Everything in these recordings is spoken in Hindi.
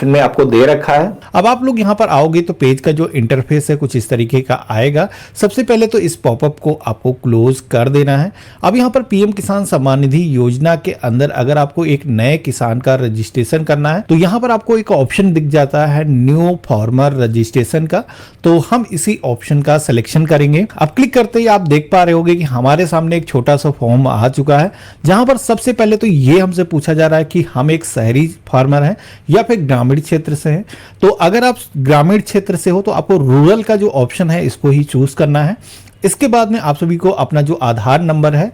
ऑप्शन में आपको दे रखा है। अब आप लोग यहाँ पर आओगे तो पेज का जो इंटरफेस है कुछ इस तरीके का आएगा। सबसे पहले तो इस पॉपअप को आपको क्लोज कर देना है। अब यहाँ पर पीएम किसान सम्मान निधि योजना के अंदर अगर आपको एक नए किसान का रजिस्ट्रेशन करना है तो यहाँ पर आपको एक ऑप्शन दिख जाता है न्यू फार्मर रजिस्ट्रेशन का, तो हम इसी ऑप्शन का सिलेक्शन करेंगे। अब क्लिक करते ही आप देख पा रहे होगे कि हमारे सामने एक छोटा सा फॉर्म आ चुका है, जहां पर सबसे पहले तो ये हमसे पूछा जा रहा है कि हम एक शहरी फार्मर हैं या फिर ग्रामीण क्षेत्र से हैं। तो अगर आप ग्रामीण क्षेत्र से हो तो आपको रूरल का जो ऑप्शन है इसको ही चूज करना है। इसके बाद में आप सभी को अपना जो आधार नंबर है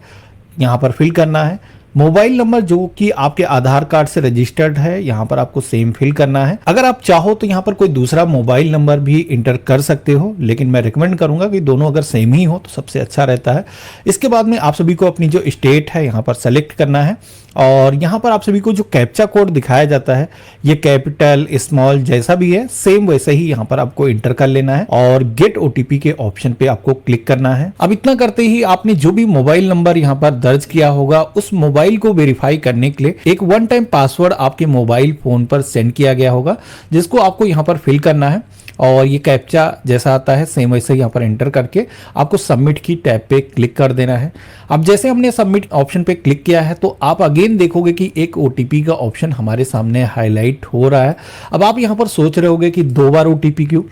यहाँ पर फिल करना है। मोबाइल नंबर जो कि आपके आधार कार्ड से रजिस्टर्ड है यहाँ पर आपको सेम फिल करना है। अगर आप चाहो तो यहाँ पर कोई दूसरा मोबाइल नंबर भी इंटर कर सकते हो, लेकिन मैं रिकमेंड करूंगा कि दोनों अगर सेम ही हो तो सबसे अच्छा रहता है। इसके बाद में आप सभी को अपनी जो स्टेट है यहाँ पर सेलेक्ट करना है और यहाँ पर आप सभी को जो कैप्चा कोड दिखाया जाता है ये कैपिटल स्मॉल जैसा भी है सेम वैसे ही यहाँ पर आपको इंटर कर लेना है और गेट ओटीपी के ऑप्शन पे आपको क्लिक करना है। अब इतना करते ही आपने जो भी मोबाइल नंबर यहाँ पर दर्ज किया होगा उस मोबाइल को वेरीफाई करने के लिए एक वन टाइम पासवर्ड आपके मोबाइल फोन पर सेंड किया गया होगा, जिसको आपको यहाँ पर फिल करना है और ये कैप्चा जैसा आता है सेम वैसे यहाँ पर एंटर करके आपको सबमिट की टैब पे क्लिक कर देना है। अब जैसे हमने सबमिट ऑप्शन पे क्लिक किया है तो आप अगेन देखोगे कि एक ओटीपी का ऑप्शन हमारे सामने हाईलाइट हो रहा है। अब आप यहाँ पर सोच रहे होगे कि 2 बार ओटीपी क्यों,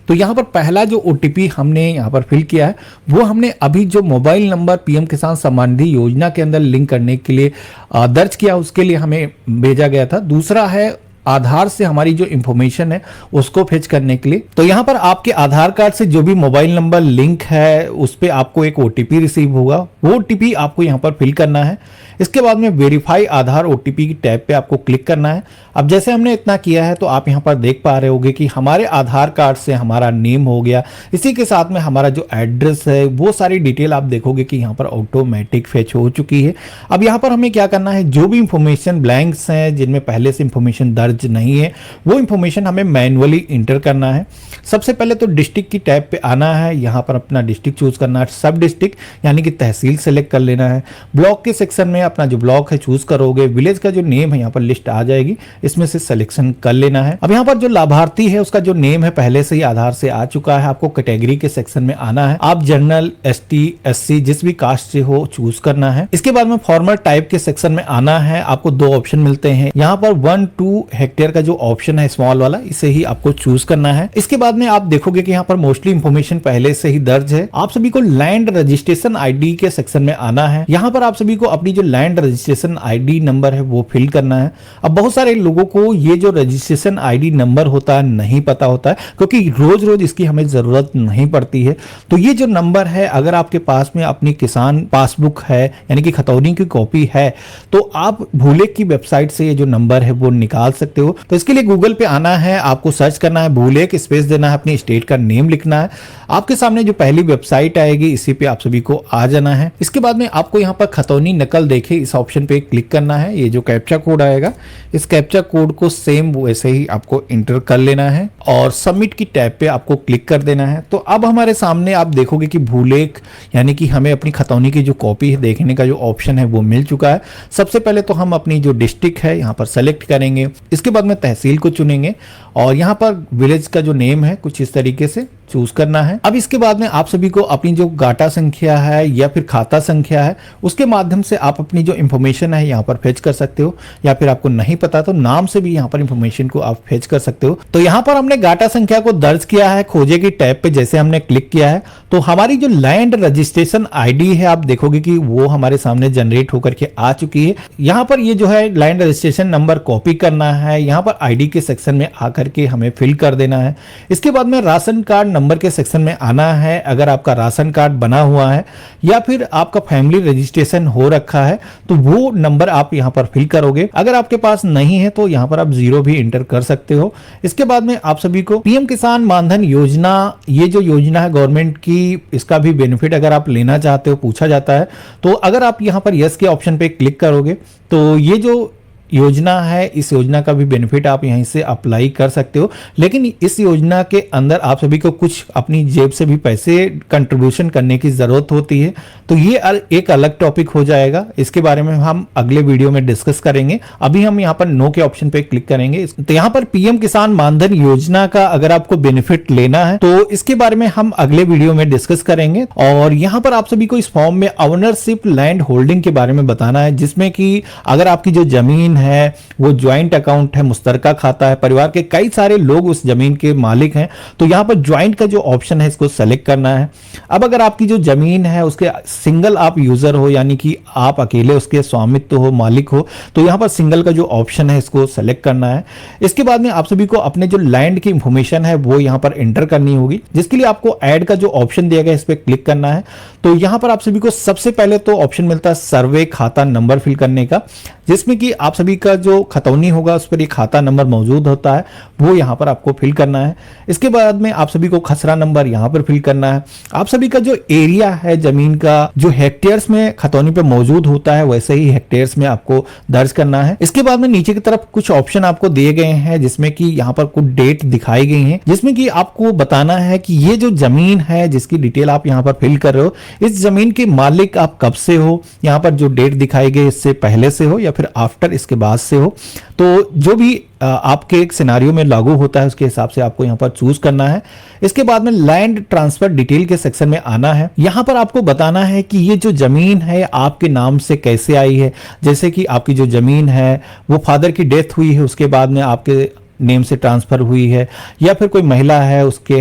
तो यहाँ पर पहला जो ओटीपी हमने यहाँ पर फिल किया है वो हमने अभी जो मोबाइल नंबर पीएम किसान सम्मान निधि योजना के अंदर लिंक करने के लिए दर्ज किया उसके लिए हमें भेजा गया था। दूसरा है आधार से हमारी जो इंफॉर्मेशन है उसको फेच करने के लिए। तो यहाँ पर आपके आधार कार्ड से जो भी मोबाइल नंबर लिंक है उस पे आपको एक ओटीपी रिसीव होगा, वो ओटीपी आपको यहाँ पर फिल करना है। इसके बाद में वेरीफाई आधार ओटीपी की टैब पे आपको क्लिक करना है। अब जैसे हमने इतना किया है तो आप यहाँ पर देख पा रहे होगे कि हमारे आधार कार्ड से हमारा नेम हो गया, इसी के साथ में हमारा जो एड्रेस है वो सारी डिटेल आप देखोगे कि यहाँ पर ऑटोमेटिक फेच हो चुकी है। अब यहाँ पर हमें क्या करना है, जो भी इंफॉर्मेशन ब्लैंक्स हैं जिनमें पहले से इंफॉर्मेशन दर्ज नहीं है वो इंफॉर्मेशन हमें मैनुअली इंटर करना है। सबसे पहले तो डिस्ट्रिक्ट की टैब पे आना है, यहाँ पर अपना डिस्ट्रिक्ट चूज करना है, सब डिस्ट्रिक्ट यानी कि तहसील सेलेक्ट कर लेना है। ब्लॉक के सेक्शन में अपना जो ब्लॉक है चूज करोगे, विलेज का जो नेम है यहाँ पर लिस्ट आ जाएगी, इसमें से सिलेक्शन कर लेना है। अब यहाँ पर जो लाभार्थी है उसका जो नेम है पहले से ही आधार से आ चुका है, आपको कैटेगरी के सेक्शन में आना है। आप जनरल, एसटी, एससी जिस भी कास्ट से हो चूज करना है। इसके बाद में फॉर्मर टाइप के सेक्शन में आना है। आपको 2 ऑप्शन मिलते हैं यहाँ पर, 1-2 हेक्टेयर का जो ऑप्शन है स्मॉल वाला इसे ही आपको चूज करना है। इसके बाद में आप देखोगे कि यहाँ पर मोस्टली इंफॉर्मेशन पहले से ही दर्ज है। आप सभी को लैंड रजिस्ट्रेशन आईडी के सेक्शन में आना है। यहाँ पर आप सभी को अपनी जो लैंड रजिस्ट्रेशन आईडी नंबर है वो फिल करना है। अब बहुत सारे लोगों को ये जो रजिस्ट्रेशन आईडी नंबर होता है नहीं पता होता है, क्योंकि रोज रोज इसकी हमें जरूरत नहीं पड़ती है। तो ये जो नंबर है अगर आपके पास में अपनी किसान पासबुक है यानी कि खतौनी की कॉपी है तो आप भूले की वेबसाइट से ये जो नंबर है वो निकाल सकते हो। तो इसके लिए गूगल पे आना है, आपको सर्च करना है, भूले के स्पेस देना है, अपनी स्टेट का नेम लिखना है। आपके सामने जो पहली वेबसाइट आएगी इसी पे आप सभी को आ जाना है। इसके बाद में आपको यहाँ पर खतौनी नकल देखे इस ऑप्शन पे क्लिक करना है। ये जो कैप्चा कोड आएगा इस कैप्चा कोड को सेम वैसे ही आपको इंटर कर लेना है और सबमिट की टैब पे आपको क्लिक कर देना है। तो अब हमारे सामने आप देखोगे कि भूलेख यानी कि हमें अपनी खतौनी की जो कॉपी है देखने का जो ऑप्शन है वो मिल चुका है। सबसे पहले तो हम अपनी जो डिस्ट्रिक्ट है यहाँ पर सेलेक्ट करेंगे। इसके बाद में तहसील को चुनेंगे और यहाँ पर विलेज का जो नेम है कुछ इस तरीके से चूज करना है। अब इसके बाद में आप सभी को अपनी जो गाटा संख्या है या फिर खाता संख्या है उसके माध्यम से आप अपनी जो इंफॉर्मेशन है यहाँ पर फेच कर सकते हो, या फिर आपको नहीं पता तो नाम से भी यहाँ पर इंफॉर्मेशन को आप फेच कर सकते हो। तो यहाँ पर हमने गाटा संख्या को दर्ज किया है। खोजे की टैब पे जैसे हमने क्लिक किया है तो हमारी जो लैंड रजिस्ट्रेशन आईडी है आप देखोगे कि वो हमारे सामने जनरेट होकर के आ चुकी है। यहाँ पर ये जो है लैंड रजिस्ट्रेशन नंबर कॉपी करना है, यहाँ पर आईडी के सेक्शन में आकर के हमें फिल कर देना है। इसके बाद में राशन कार्ड नंबर के सेक्शन में आना है। अगर आपका राशन कार्ड बना हुआ है या फिर आपका फैमिली रजिस्ट्रेशन हो रखा है तो वो नंबर आप यहाँ पर फिल करोगे। अगर आपके पास नहीं है तो यहाँ पर आप 0 भी इंटर कर सकते हो। इसके बाद में आप सभी को पीएम किसान मानधन योजना, ये जो योजना है गवर्नमेंट की, इसका भी बेनिफिट अगर आप लेना चाहते हो पूछा जाता है। तो अगर आप यहाँ पर यस के ऑप्शन पे क्लिक करोगे तो ये जो योजना है, इस योजना का भी बेनिफिट आप यहीं से अप्लाई कर सकते हो, लेकिन इस योजना के अंदर आप सभी को कुछ अपनी जेब से भी पैसे कंट्रीब्यूशन करने की जरूरत होती है। तो ये एक अलग टॉपिक हो जाएगा, इसके बारे में हम अगले वीडियो में डिस्कस करेंगे। अभी हम यहाँ पर नो के ऑप्शन पे क्लिक करेंगे। तो यहाँ पर पीएम किसान मानधन योजना का अगर आपको बेनिफिट लेना है तो इसके बारे में हम अगले वीडियो में डिस्कस करेंगे। और यहाँ पर आप सभी को इस फॉर्म में ओनरशिप लैंड होल्डिंग के बारे में बताना है, जिसमें कि अगर आपकी जो जमीन है वो ज्वाइंट अकाउंट है, मुश्तरका खाता है, परिवार के कई सारे लोग उस जमीन के मालिक हैं, तो यहाँ पर ज्वाइंट का जो ऑप्शन है इसको सेलेक्ट करना है। अब अगर आपकी जो जमीन है उसके सिंगल आप यूजर हो, यानी कि आप अकेले उसके स्वामित्व हो, मालिक हो, तो यहाँ पर सिंगल का जो ऑप्शन है इसको सेलेक्ट करना है। इसके बाद में आप सभी को अपने जो लैंड की इंफॉर्मेशन है वो यहाँ पर एंटर करनी होगी, जिसके लिए आपको ऐड का जो ऑप्शन दिया गया इस पर क्लिक करना है। तो यहाँ पर आप सभी को सबसे पहले तो ऑप्शन मिलता है सर्वे खाता नंबर फिल करने का, जिसमें कि आप सभी का जो खतौनी होगा उस पर एक खाता नंबर मौजूद होता है, वो यहाँ पर आपको फिल करना है। इसके बाद में आप सभी को खसरा नंबर यहाँ पर फिल करना है। आप सभी का जो एरिया है जमीन का, जो हेक्टेयर्स में खतौनी पे मौजूद होता है वैसे ही हेक्टेयर्स में आपको दर्ज करना है। इसके बाद में नीचे की तरफ कुछ ऑप्शन आपको दिए गए हैं, जिसमें कि यहाँ पर कुछ डेट दिखाई गई हैं, जिसमें कि आपको बताना है कि ये जो जमीन है जिसकी डिटेल आप यहाँ पर फिल कर रहे हो, इस जमीन के मालिक आप कब से हो, यहाँ पर जो डेट दिखाई गई इससे पहले से हो या फिर आफ्टर इसके बाद से हो। तो जो भी आपके एक सिनारियो में लागू होता है उसके हिसाब से आपको यहाँ पर चूज करना है। इसके बाद में लैंड ट्रांसफर डिटेल के सेक्शन में आना है। यहाँ पर आपको बताना है कि ये जो जमीन है आपके नाम से कैसे आई है, जैसे कि आपकी जो जमीन है वो फादर की डेथ हुई है उसके बाद में आपके नेम से ट्रांसफर हुई है, या फिर कोई महिला है उसके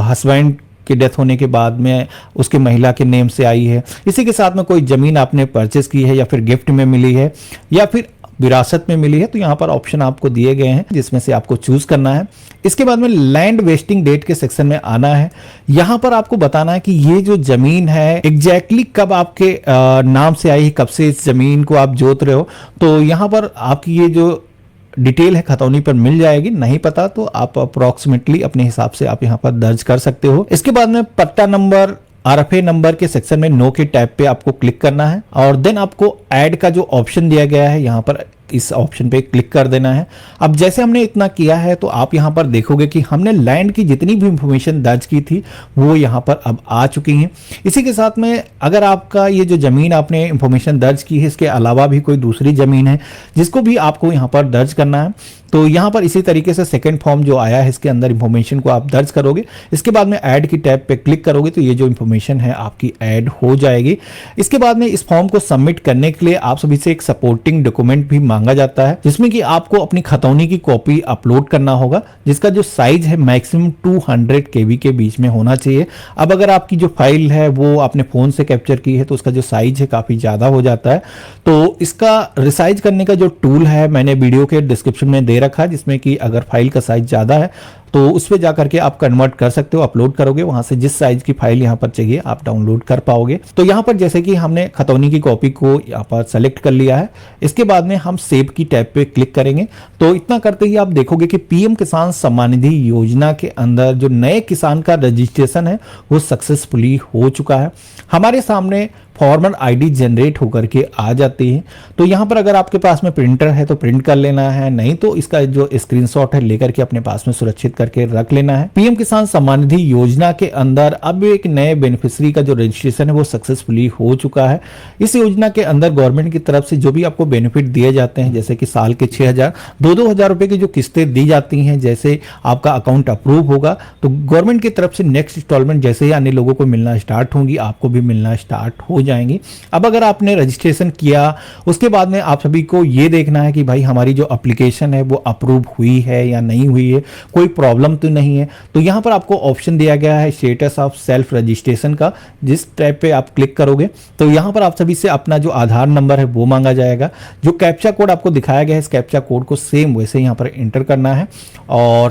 हस्बैंड की डेथ होने के बाद में उसके महिला के नेम से आई है। इसी के साथ में कोई जमीन आपने परचेस की है या फिर गिफ्ट में मिली है या फिर विरासत में मिली है, तो यहाँ पर ऑप्शन आपको दिए गए हैं जिसमें से आपको चूज करना है। इसके बाद में लैंड वेस्टिंग डेट के सेक्शन में आना है। यहाँ पर आपको बताना है कि ये जो जमीन है एग्जैक्टली कब आपके नाम से आई है, कब से इस जमीन को आप जोत रहे हो। तो यहाँ पर आपकी ये जो डिटेल है खतौनी पर मिल जाएगी, नहीं पता तो आप अप्रोक्सीमेटली अपने हिसाब से आप यहाँ पर दर्ज कर सकते हो। इसके बाद में पट्टा नंबर आरएफए नंबर के सेक्शन में नो के टैब पे आपको क्लिक करना है और देन आपको ऐड का जो ऑप्शन दिया गया है यहाँ पर इस ऑप्शन पे क्लिक कर देना है। अब जैसे हमने इतना किया है तो आप यहाँ पर देखोगे कि हमने लैंड की जितनी भी इंफॉर्मेशन दर्ज की थी वो यहाँ पर अब आ चुकी हैं। इसी के साथ में अगर आपका ये जो जमीन आपने इंफॉर्मेशन दर्ज की है इसके अलावा भी कोई दूसरी जमीन है जिसको भी आपको यहाँ पर दर्ज करना है, तो यहाँ पर इसी तरीके से सेकंड फॉर्म जो आया है इसके अंदर इंफॉर्मेशन को आप दर्ज करोगे। इसके बाद में ऐड की टैब पे क्लिक करोगे तो ये जो इंफॉर्मेशन है आपकी ऐड हो जाएगी। इसके बाद में इस फॉर्म को सबमिट करने के लिए आप सभी से एक सपोर्टिंग डॉक्यूमेंट भी मांगा जाता है, जिसमें कि आपको अपनी खतौनी की कॉपी अपलोड करना होगा, जिसका जो साइज है मैक्सिमम 200 KB के बीच में होना चाहिए। अब अगर आपकी जो फाइल है वो आपने फोन से कैप्चर की है तो उसका जो साइज है काफी ज्यादा हो जाता है। तो इसका रिसाइज करने का जो टूल है मैंने वीडियो के डिस्क्रिप्शन में दे रखा है, जिसमें कि अगर फाइल का साइज ज्यादा है तो उस पे जाकर के आप कन्वर्ट कर सकते हो, अपलोड करोगे, वहां से जिस साइज की फाइल यहाँ पर चाहिए आप डाउनलोड कर पाओगे। तो यहाँ पर जैसे कि हमने खतौनी की कॉपी को यहाँ पर सेलेक्ट कर लिया है, इसके बाद में हम सेव की टैब पे क्लिक करेंगे। तो इतना करते ही आप देखोगे कि पीएम किसान सम्मान निधि योजना के अंदर जो नए किसान का रजिस्ट्रेशन है वो सक्सेसफुली हो चुका है। हमारे सामने फॉर्मर आईडी जनरेट होकर के आ जाती है। तो यहाँ पर अगर आपके पास में प्रिंटर है तो प्रिंट कर लेना है, नहीं तो इसका जो स्क्रीनशॉट है लेकर के अपने पास में सुरक्षित करके रख लेना है। पीएम किसान सम्मान निधि योजना के अंदर अब एक नए बेनिफिशियरी का जो रजिस्ट्रेशन है वो सक्सेसफुली हो चुका है। इस योजना के अंदर गवर्नमेंट की तरफ से जो भी आपको बेनिफिट दिए जाते हैं, जैसे कि साल के 6,000 2-2 हज़ार रुपए की जो किस्तें दी जाती हैं, जैसे आपका अकाउंट अप्रूव होगा तो गवर्नमेंट की तरफ से नेक्स्ट इंस्टॉलमेंट जैसे ही अन्य लोगों को मिलना स्टार्ट होंगी आपको भी मिलना स्टार्ट हो जाएंगी। अब अगर आपने रजिस्ट्रेशन किया उसके बाद में आप सभी को ये देखना है कि भाई हमारी जो एप्लीकेशन है वो अप्रूव हुई है या नहीं हुई है, कोई प्रॉब्लम तो नहीं है। तो यहाँ पर आपको ऑप्शन दिया गया है स्टेटस ऑफ सेल्फ रजिस्ट्रेशन का, जिस टैब पे आप क्लिक करोगे तो यहाँ पर आप सभी से अपना जो आधार नंबर है वो मांगा जाएगा। जो कैप्चा कोड आपको दिखाया गया है इस कैप्चा कोड को सेम वैसे यहाँ पर एंटर करना है और